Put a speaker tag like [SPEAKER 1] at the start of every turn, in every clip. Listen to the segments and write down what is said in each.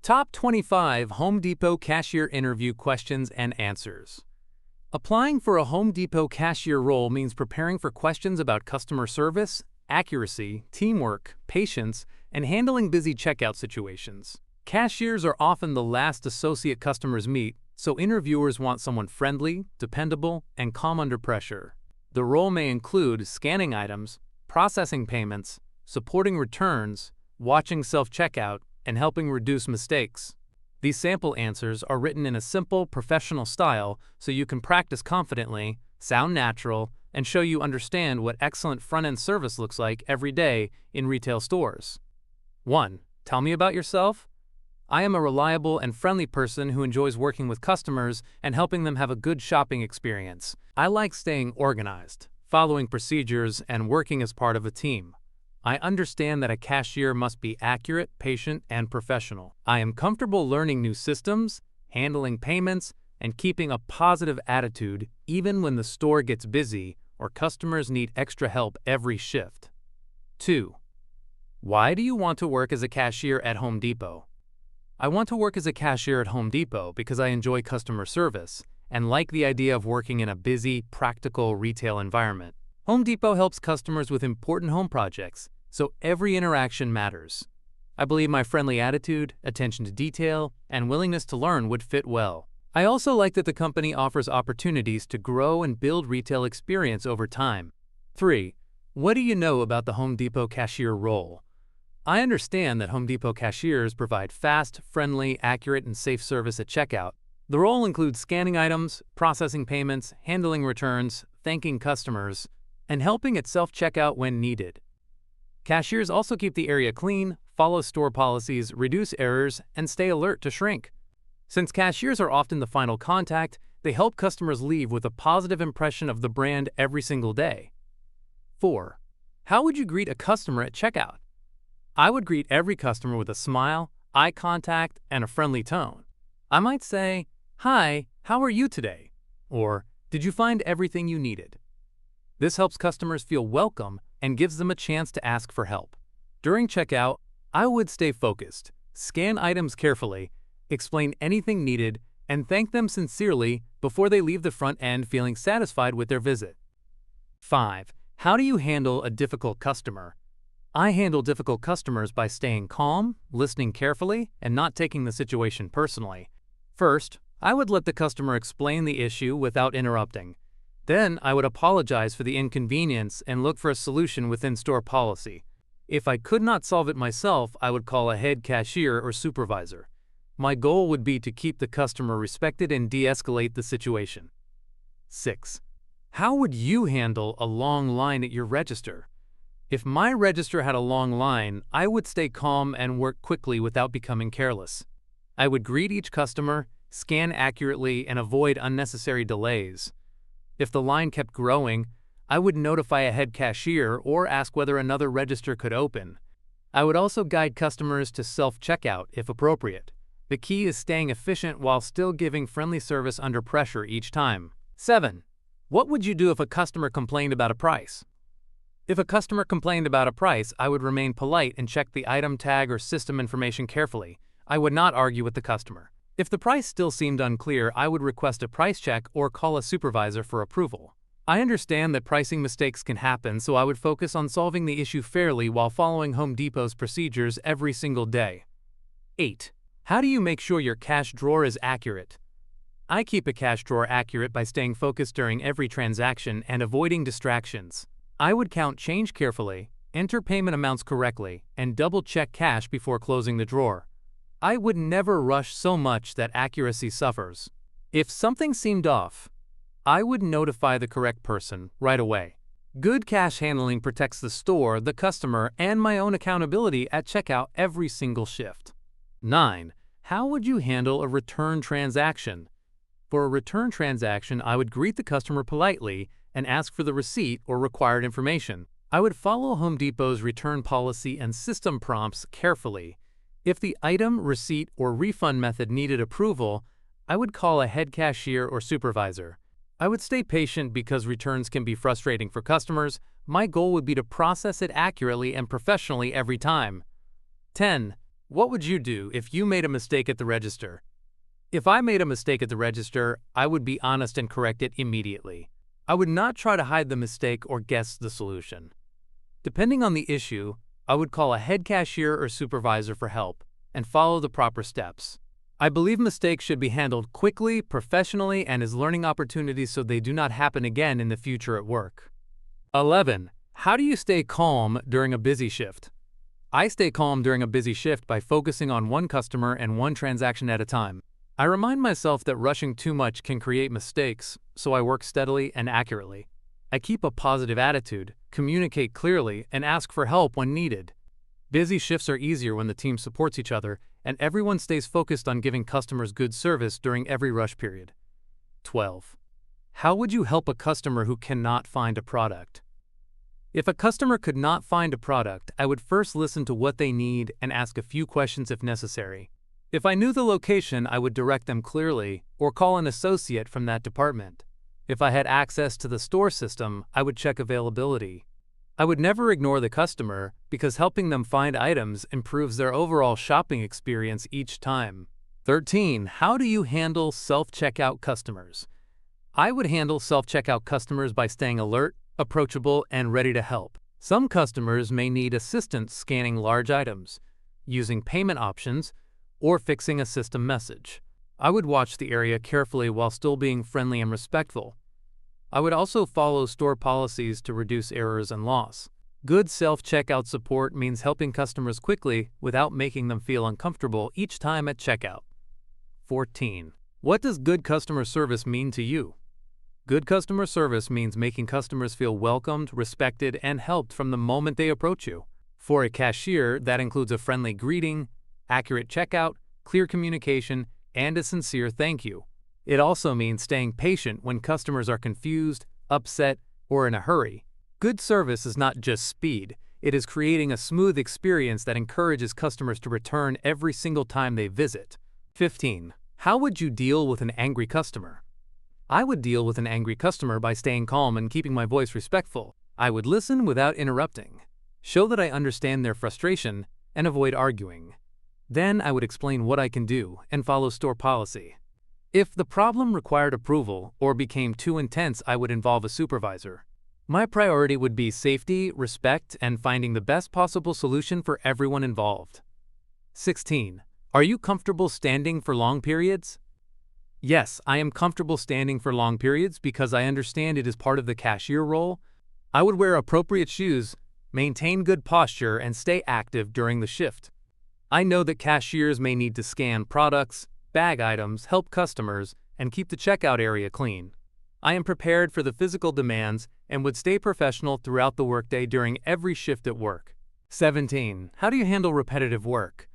[SPEAKER 1] Top 25 Home Depot Cashier Interview Questions and Answers. Applying for a Home Depot cashier role means preparing for questions about customer service, accuracy, teamwork, patience, and handling busy checkout situations. Cashiers are often the last associate customers meet, so interviewers want someone friendly, dependable, and calm under pressure. The role may include scanning items, processing payments, supporting returns, watching self-checkout, and helping reduce mistakes. These sample answers are written in a simple, professional style so you can practice confidently, sound natural, and show you understand what excellent front-end service looks like every day in retail stores. 1. Tell me about yourself. I am a reliable and friendly person who enjoys working with customers and helping them have a good shopping experience. I like staying organized, following procedures, and working as part of a team. I understand that a cashier must be accurate, patient, and professional. I am comfortable learning new systems, handling payments, and keeping a positive attitude even when the store gets busy or customers need extra help every shift. 2. Why do you want to work as a cashier at Home Depot? I want to work as a cashier at Home Depot because I enjoy customer service and like the idea of working in a busy, practical retail environment. Home Depot helps customers with important home projects, so every interaction matters. I believe my friendly attitude, attention to detail, and willingness to learn would fit well. I also like that the company offers opportunities to grow and build retail experience over time. 3. What do you know about the Home Depot cashier role? I understand that Home Depot cashiers provide fast, friendly, accurate, and safe service at checkout. The role includes scanning items, processing payments, handling returns, thanking customers, and helping at self-checkout when needed. Cashiers also keep the area clean, follow store policies, reduce errors, and stay alert to shrink. Since cashiers are often the final contact, they help customers leave with a positive impression of the brand every single day. 4. How would you greet a customer at checkout? I would greet every customer with a smile, eye contact, and a friendly tone. I might say, "Hi, how are you today?" Or, "Did you find everything you needed?" This helps customers feel welcome and gives them a chance to ask for help. During checkout, I would stay focused, scan items carefully, explain anything needed, and thank them sincerely before they leave the front end feeling satisfied with their visit. 5. How do you handle a difficult customer? I handle difficult customers by staying calm, listening carefully, and not taking the situation personally. First, I would let the customer explain the issue without interrupting. Then I would apologize for the inconvenience and look for a solution within store policy. If I could not solve it myself, I would call a head cashier or supervisor. My goal would be to keep the customer respected and de-escalate the situation. 6. How would you handle a long line at your register? If my register had a long line, I would stay calm and work quickly without becoming careless. I would greet each customer, scan accurately, and avoid unnecessary delays. If the line kept growing, I would notify a head cashier or ask whether another register could open. I would also guide customers to self-checkout if appropriate. The key is staying efficient while still giving friendly service under pressure each time. 7. What would you do if a customer complained about a price? If a customer complained about a price, I would remain polite and check the item tag or system information carefully. I would not argue with the customer. If the price still seemed unclear, I would request a price check or call a supervisor for approval. I understand that pricing mistakes can happen, so I would focus on solving the issue fairly while following Home Depot's procedures every single day. 8. How do you make sure your cash drawer is accurate? I keep a cash drawer accurate by staying focused during every transaction and avoiding distractions. I would count change carefully, enter payment amounts correctly, and double-check cash before closing the drawer. I would never rush so much that accuracy suffers. If something seemed off, I would notify the correct person right away. Good cash handling protects the store, the customer, and my own accountability at checkout every single shift. 9. How would you handle a return transaction? For a return transaction, I would greet the customer politely and ask for the receipt or required information. I would follow Home Depot's return policy and system prompts carefully. If the item, receipt, or refund method needed approval, I would call a head cashier or supervisor. I would stay patient because returns can be frustrating for customers. My goal would be to process it accurately and professionally every time. 10. What would you do if you made a mistake at the register? If I made a mistake at the register, I would be honest and correct it immediately. I would not try to hide the mistake or guess the solution. Depending on the issue, I would call a head cashier or supervisor for help and follow the proper steps. I believe mistakes should be handled quickly, professionally, and as learning opportunities so they do not happen again in the future at work. 11. How do you stay calm during a busy shift? I stay calm during a busy shift by focusing on one customer and one transaction at a time. I remind myself that rushing too much can create mistakes, so I work steadily and accurately. I keep a positive attitude, communicate clearly, and ask for help when needed. Busy shifts are easier when the team supports each other and everyone stays focused on giving customers good service during every rush period. 12. How would you help a customer who cannot find a product? If a customer could not find a product, I would first listen to what they need and ask a few questions if necessary. If I knew the location, I would direct them clearly or call an associate from that department. If I had access to the store system, I would check availability. I would never ignore the customer because helping them find items improves their overall shopping experience each time. 13. How do you handle self-checkout customers? I would handle self-checkout customers by staying alert, approachable, and ready to help. Some customers may need assistance scanning large items, using payment options, or fixing a system message. I would watch the area carefully while still being friendly and respectful. I would also follow store policies to reduce errors and loss. Good self-checkout support means helping customers quickly without making them feel uncomfortable each time at checkout. 14. What does good customer service mean to you? Good customer service means making customers feel welcomed, respected, and helped from the moment they approach you. For a cashier, that includes a friendly greeting, accurate checkout, clear communication, and a sincere thank you. It also means staying patient when customers are confused, upset, or in a hurry. Good service is not just speed, it is creating a smooth experience that encourages customers to return every single time they visit. 15. How would you deal with an angry customer? I would deal with an angry customer by staying calm and keeping my voice respectful. I would listen without interrupting, show that I understand their frustration, and avoid arguing. Then I would explain what I can do and follow store policy. If the problem required approval or became too intense, I would involve a supervisor. My priority would be safety, respect, and finding the best possible solution for everyone involved. 16. Are you comfortable standing for long periods? Yes, I am comfortable standing for long periods because I understand it is part of the cashier role. I would wear appropriate shoes, maintain good posture, and stay active during the shift. I know that cashiers may need to scan products, bag items, help customers, and keep the checkout area clean. I am prepared for the physical demands and would stay professional throughout the workday during every shift at work. 17. How do you handle repetitive work?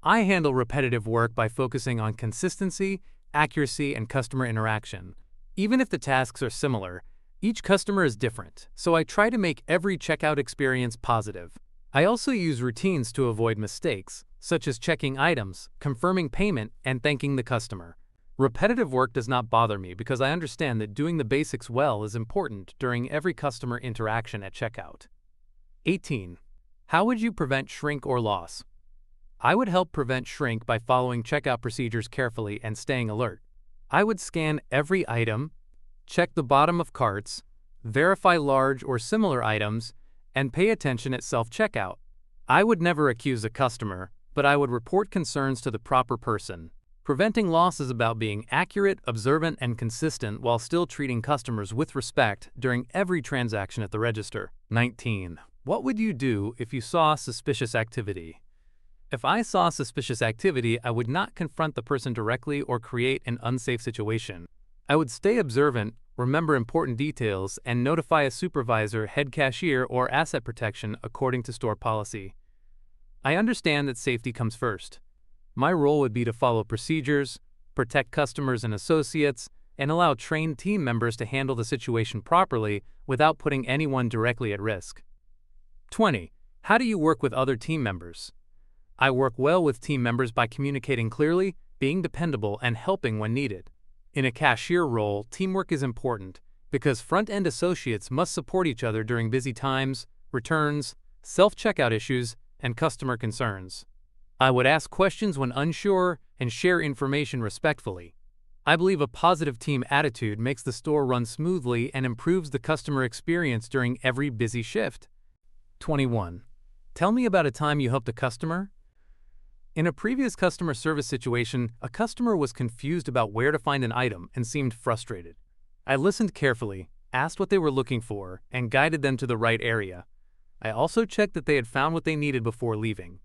[SPEAKER 1] I handle repetitive work by focusing on consistency, accuracy, and customer interaction. Even if the tasks are similar, each customer is different, so I try to make every checkout experience positive. I also use routines to avoid mistakes, such as checking items, confirming payment, and thanking the customer. Repetitive work does not bother me because I understand that doing the basics well is important during every customer interaction at checkout. 18. How would you prevent shrink or loss? I would help prevent shrink by following checkout procedures carefully and staying alert. I would scan every item, check the bottom of carts, verify large or similar items, and pay attention at self-checkout. I would never accuse a customer, but I would report concerns to the proper person. Preventing loss is about being accurate, observant, and consistent while still treating customers with respect during every transaction at the register. 19. What would you do if you saw suspicious activity? If I saw suspicious activity, I would not confront the person directly or create an unsafe situation. I would stay observant, remember important details, and notify a supervisor, head cashier, or asset protection according to store policy. I understand that safety comes first. My role would be to follow procedures, protect customers and associates, and allow trained team members to handle the situation properly without putting anyone directly at risk. 20. How do you work with other team members? I work well with team members by communicating clearly, being dependable, and helping when needed. In a cashier role, teamwork is important because front-end associates must support each other during busy times, returns, self-checkout issues, and customer concerns. I would ask questions when unsure and share information respectfully. I believe a positive team attitude makes the store run smoothly and improves the customer experience during every busy shift. 21. Tell me about a time you helped a customer. In a previous customer service situation, a customer was confused about where to find an item and seemed frustrated. I listened carefully, asked what they were looking for, and guided them to the right area. I also checked that they had found what they needed before leaving.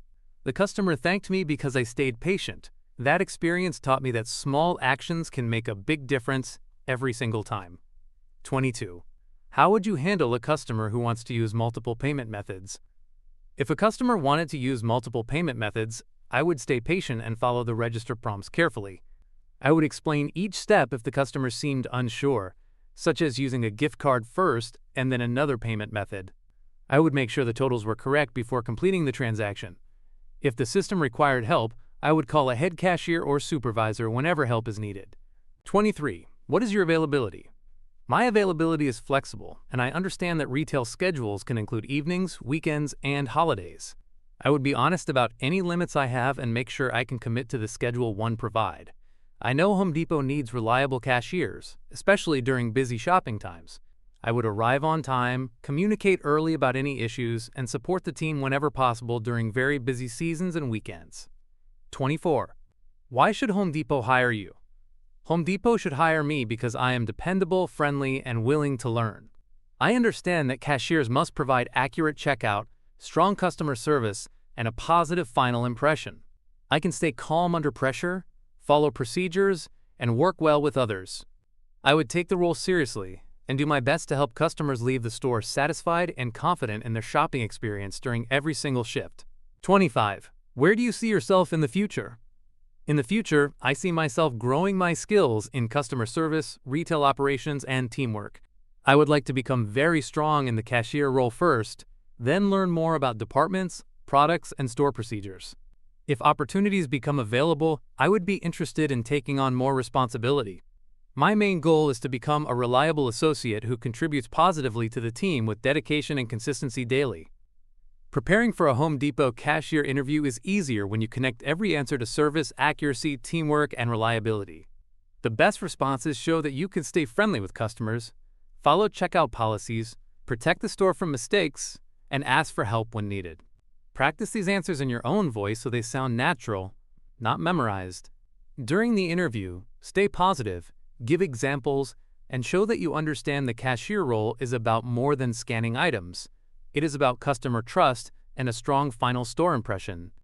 [SPEAKER 1] The customer thanked me because I stayed patient. That experience taught me that small actions can make a big difference every single time. 22. How would you handle a customer who wants to use multiple payment methods? If a customer wanted to use multiple payment methods, I would stay patient and follow the register prompts carefully. I would explain each step if the customer seemed unsure, such as using a gift card first and then another payment method. I would make sure the totals were correct before completing the transaction. If the system required help, I would call a head cashier or supervisor whenever help is needed. 23. What is your availability? My availability is flexible, and I understand that retail schedules can include evenings, weekends, and holidays. I would be honest about any limits I have and make sure I can commit to the schedule one provide. I know Home Depot needs reliable cashiers, especially during busy shopping times. I would arrive on time, communicate early about any issues, and support the team whenever possible during very busy seasons and weekends. 24. Why should Home Depot hire you? Home Depot should hire me because I am dependable, friendly, and willing to learn. I understand that cashiers must provide accurate checkout, strong customer service, and a positive final impression. I can stay calm under pressure, follow procedures, and work well with others. I would take the role seriously and do my best to help customers leave the store satisfied and confident in their shopping experience during every single shift. 25. Where do you see yourself in the future? In the future, I see myself growing my skills in customer service, retail operations, and teamwork. I would like to become very strong in the cashier role first, then learn more about departments, products, and store procedures. If opportunities become available, I would be interested in taking on more responsibility. My main goal is to become a reliable associate who contributes positively to the team with dedication and consistency daily. Preparing for a Home Depot cashier interview is easier when you connect every answer to service, accuracy, teamwork, and reliability. The best responses show that you can stay friendly with customers, follow checkout policies, protect the store from mistakes, and ask for help when needed. Practice these answers in your own voice so they sound natural, not memorized. During the interview, stay positive, give examples, and show that you understand the cashier role is about more than scanning items. It is about customer trust and a strong final store impression.